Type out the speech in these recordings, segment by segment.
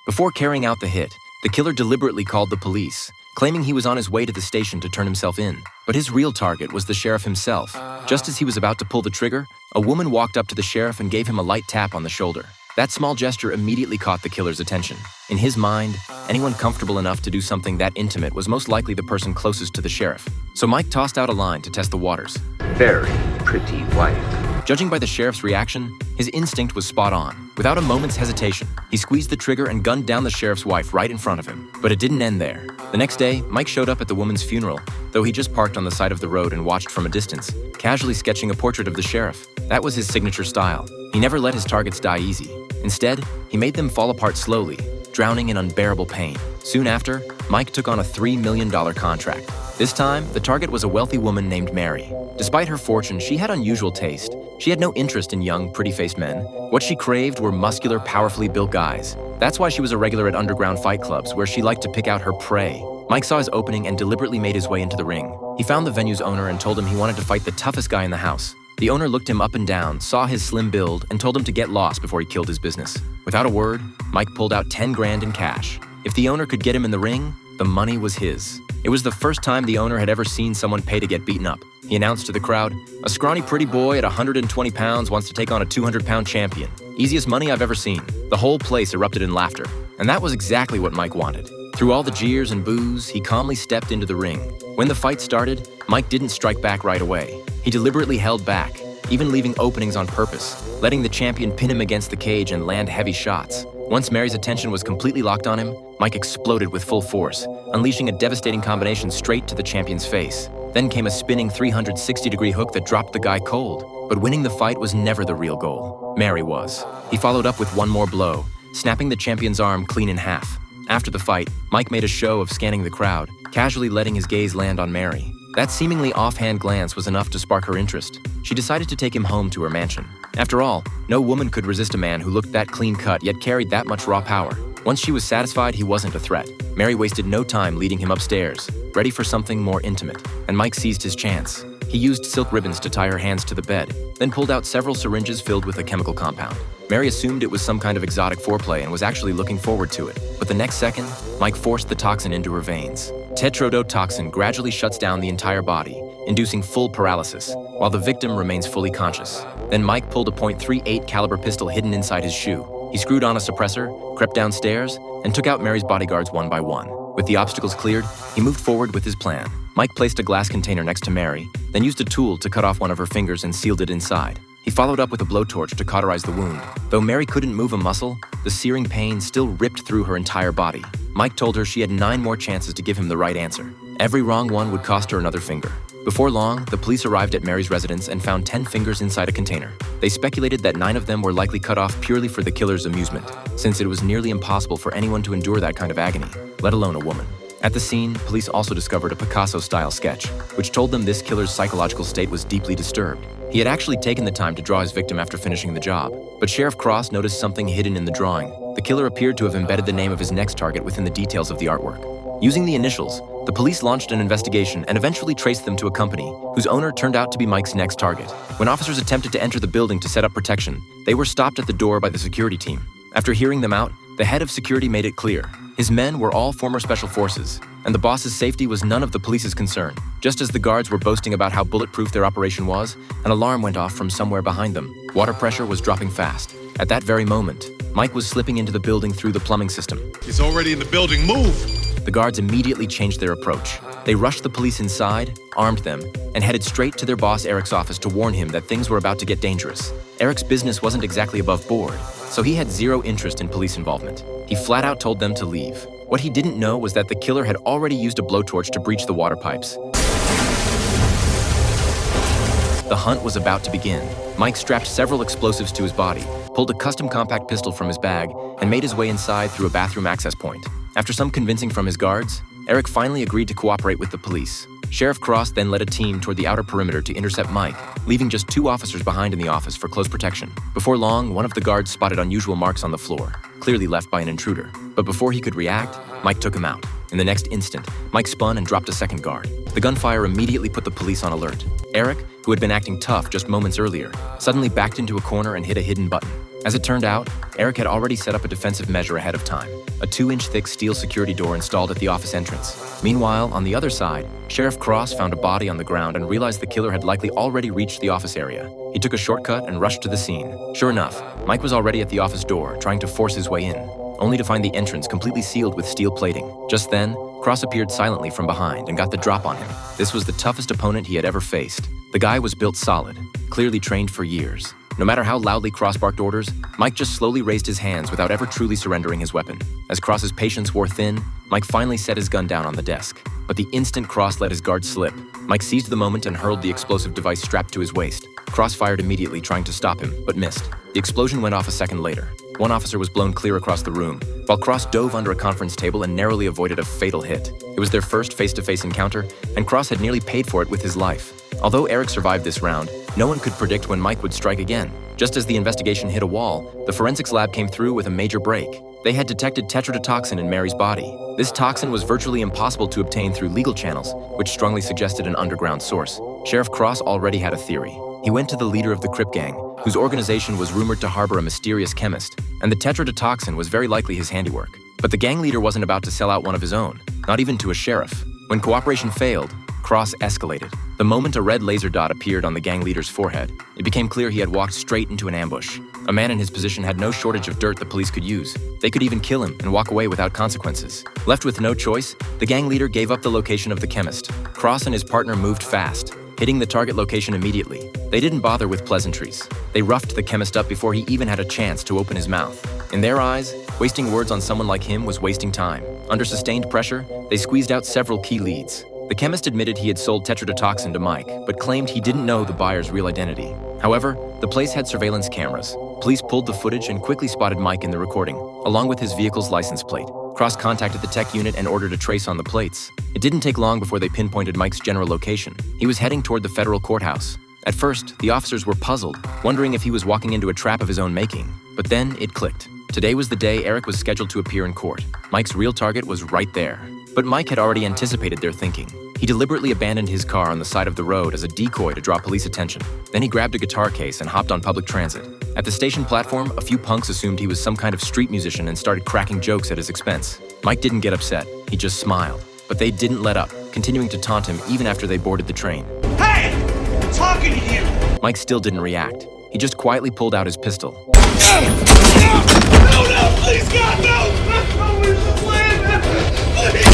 Before carrying out the hit, the killer deliberately called the police, claiming he was on his way to the station to turn himself in. But his real target was the sheriff himself. Just as he was about to pull the trigger, a woman walked up to the sheriff and gave him a light tap on the shoulder. That small gesture immediately caught the killer's attention. In his mind, anyone comfortable enough to do something that intimate was most likely the person closest to the sheriff. So Mike tossed out a line to test the waters. Very pretty wife. Judging by the sheriff's reaction, his instinct was spot on. Without a moment's hesitation, he squeezed the trigger and gunned down the sheriff's wife right in front of him. But it didn't end there. The next day, Mike showed up at the woman's funeral, though he just parked on the side of the road and watched from a distance, casually sketching a portrait of the sheriff. That was his signature style. He never let his targets die easy. Instead, he made them fall apart slowly, drowning in unbearable pain. Soon after, Mike took on a $3 million contract. This time, the target was a wealthy woman named Mary. Despite her fortune, she had unusual taste. She had no interest in young, pretty-faced men. What she craved were muscular, powerfully built guys. That's why she was a regular at underground fight clubs, where she liked to pick out her prey. Mike saw his opening and deliberately made his way into the ring. He found the venue's owner and told him he wanted to fight the toughest guy in the house. The owner looked him up and down, saw his slim build, and told him to get lost before he killed his business. Without a word, Mike pulled out 10 grand in cash. If the owner could get him in the ring, the money was his. It was the first time the owner had ever seen someone pay to get beaten up. He announced to the crowd, "A scrawny pretty boy at 120 pounds wants to take on a 200-pound champion. Easiest money I've ever seen." The whole place erupted in laughter. And that was exactly what Mike wanted. Through all the jeers and boos, he calmly stepped into the ring. When the fight started, Mike didn't strike back right away. He deliberately held back, even leaving openings on purpose, letting the champion pin him against the cage and land heavy shots. Once Mary's attention was completely locked on him, Mike exploded with full force, unleashing a devastating combination straight to the champion's face. Then came a spinning 360-degree hook that dropped the guy cold. But winning the fight was never the real goal. Mary was. He followed up with one more blow, snapping the champion's arm clean in half. After the fight, Mike made a show of scanning the crowd, casually letting his gaze land on Mary. That seemingly offhand glance was enough to spark her interest. She decided to take him home to her mansion. After all, no woman could resist a man who looked that clean-cut yet carried that much raw power. Once she was satisfied he wasn't a threat, Mary wasted no time leading him upstairs, ready for something more intimate, and Mike seized his chance. He used silk ribbons to tie her hands to the bed, then pulled out several syringes filled with a chemical compound. Mary assumed it was some kind of exotic foreplay and was actually looking forward to it. But the next second, Mike forced the toxin into her veins. Tetrodotoxin gradually shuts down the entire body, inducing full paralysis, while the victim remains fully conscious. Then Mike pulled a .38 caliber pistol hidden inside his shoe. He screwed on a suppressor, crept downstairs, and took out Mary's bodyguards one by one. With the obstacles cleared, he moved forward with his plan. Mike placed a glass container next to Mary, then used a tool to cut off one of her fingers and sealed it inside. He followed up with a blowtorch to cauterize the wound. Though Mary couldn't move a muscle, the searing pain still ripped through her entire body. Mike told her she had 9 more chances to give him the right answer. Every wrong one would cost her another finger. Before long, the police arrived at Mary's residence and found 10 fingers inside a container. They speculated that 9 of them were likely cut off purely for the killer's amusement, since it was nearly impossible for anyone to endure that kind of agony, let alone a woman. At the scene, police also discovered a Picasso-style sketch, which told them this killer's psychological state was deeply disturbed. He had actually taken the time to draw his victim after finishing the job, but Sheriff Cross noticed something hidden in the drawing. The killer appeared to have embedded the name of his next target within the details of the artwork. Using the initials, the police launched an investigation and eventually traced them to a company whose owner turned out to be Mike's next target. When officers attempted to enter the building to set up protection, they were stopped at the door by the security team. After hearing them out, the head of security made it clear. His men were all former special forces, and the boss's safety was none of the police's concern. Just as the guards were boasting about how bulletproof their operation was, an alarm went off from somewhere behind them. Water pressure was dropping fast. At that very moment, Mike was slipping into the building through the plumbing system. He's already in the building, move! The guards immediately changed their approach. They rushed the police inside, armed them, and headed straight to their boss Eric's office to warn him that things were about to get dangerous. Eric's business wasn't exactly above board, so he had zero interest in police involvement. He flat out told them to leave. What he didn't know was that the killer had already used a blowtorch to breach the water pipes. The hunt was about to begin. Mike strapped several explosives to his body, pulled a custom compact pistol from his bag, and made his way inside through a bathroom access point. After some convincing from his guards, Eric finally agreed to cooperate with the police. Sheriff Cross then led a team toward the outer perimeter to intercept Mike, leaving just 2 officers behind in the office for close protection. Before long, one of the guards spotted unusual marks on the floor, clearly left by an intruder. But before he could react, Mike took him out. In the next instant, Mike spun and dropped a second guard. The gunfire immediately put the police on alert. Eric, who had been acting tough just moments earlier, suddenly backed into a corner and hit a hidden button. As it turned out, Eric had already set up a defensive measure ahead of time, a 2-inch thick steel security door installed at the office entrance. Meanwhile, on the other side, Sheriff Cross found a body on the ground and realized the killer had likely already reached the office area. He took a shortcut and rushed to the scene. Sure enough, Mike was already at the office door, trying to force his way in, only to find the entrance completely sealed with steel plating. Just then, Cross appeared silently from behind and got the drop on him. This was the toughest opponent he had ever faced. The guy was built solid, clearly trained for years. No matter how loudly Cross barked orders, Mike just slowly raised his hands without ever truly surrendering his weapon. As Cross's patience wore thin, Mike finally set his gun down on the desk. But the instant Cross let his guard slip, Mike seized the moment and hurled the explosive device strapped to his waist. Cross fired immediately, trying to stop him, but missed. The explosion went off a second later. One officer was blown clear across the room, while Cross dove under a conference table and narrowly avoided a fatal hit. It was their first face-to-face encounter, and Cross had nearly paid for it with his life. Although Eric survived this round, no one could predict when Mike would strike again. Just as the investigation hit a wall, the forensics lab came through with a major break. They had detected tetrodotoxin in Mary's body. This toxin was virtually impossible to obtain through legal channels, which strongly suggested an underground source. Sheriff Cross already had a theory. He went to the leader of the Crip gang, whose organization was rumored to harbor a mysterious chemist, and the tetrodotoxin was very likely his handiwork. But the gang leader wasn't about to sell out one of his own, not even to a sheriff. When cooperation failed, Cross escalated. The moment a red laser dot appeared on the gang leader's forehead, it became clear he had walked straight into an ambush. A man in his position had no shortage of dirt the police could use. They could even kill him and walk away without consequences. Left with no choice, the gang leader gave up the location of the chemist. Cross and his partner moved fast, hitting the target location immediately. They didn't bother with pleasantries. They roughed the chemist up before he even had a chance to open his mouth. In their eyes, wasting words on someone like him was wasting time. Under sustained pressure, they squeezed out several key leads. The chemist admitted he had sold tetrodotoxin to Mike, but claimed he didn't know the buyer's real identity. However, the place had surveillance cameras. Police pulled the footage and quickly spotted Mike in the recording, along with his vehicle's license plate. Cross contacted the tech unit and ordered a trace on the plates. It didn't take long before they pinpointed Mike's general location. He was heading toward the federal courthouse. At first, the officers were puzzled, wondering if he was walking into a trap of his own making. But then it clicked. Today was the day Eric was scheduled to appear in court. Mike's real target was right there. But Mike had already anticipated their thinking. He deliberately abandoned his car on the side of the road as a decoy to draw police attention. Then he grabbed a guitar case and hopped on public transit. At the station platform, a few punks assumed he was some kind of street musician and started cracking jokes at his expense. Mike didn't get upset. He just smiled. But they didn't let up, continuing to taunt him even after they boarded the train. Hey! I'm talking to you! Mike still didn't react. He just quietly pulled out his pistol. No, please, God, no! Where's the plan? Please, no!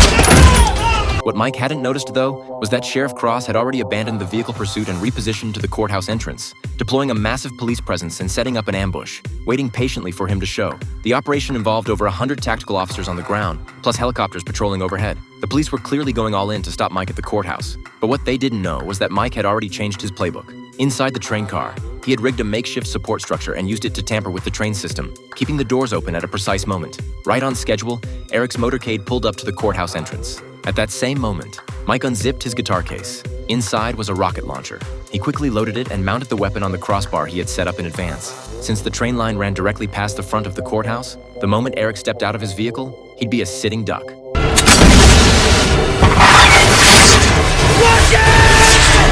What Mike hadn't noticed, though, was that Sheriff Cross had already abandoned the vehicle pursuit and repositioned to the courthouse entrance, deploying a massive police presence and setting up an ambush, waiting patiently for him to show. The operation involved over 100 tactical officers on the ground, plus helicopters patrolling overhead. The police were clearly going all in to stop Mike at the courthouse. But what they didn't know was that Mike had already changed his playbook. Inside the train car, he had rigged a makeshift support structure and used it to tamper with the train system, keeping the doors open at a precise moment. Right on schedule, Eric's motorcade pulled up to the courthouse entrance. At that same moment, Mike unzipped his guitar case. Inside was a rocket launcher. He quickly loaded it and mounted the weapon on the crossbar he had set up in advance. Since the train line ran directly past the front of the courthouse, the moment Eric stepped out of his vehicle, he'd be a sitting duck.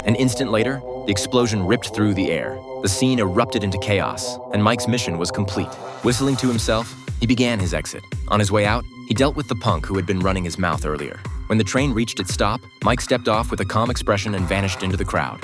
An instant later, the explosion ripped through the air. The scene erupted into chaos, and Mike's mission was complete. Whistling to himself, he began his exit. On his way out, he dealt with the punk who had been running his mouth earlier. When the train reached its stop, Mike stepped off with a calm expression and vanished into the crowd.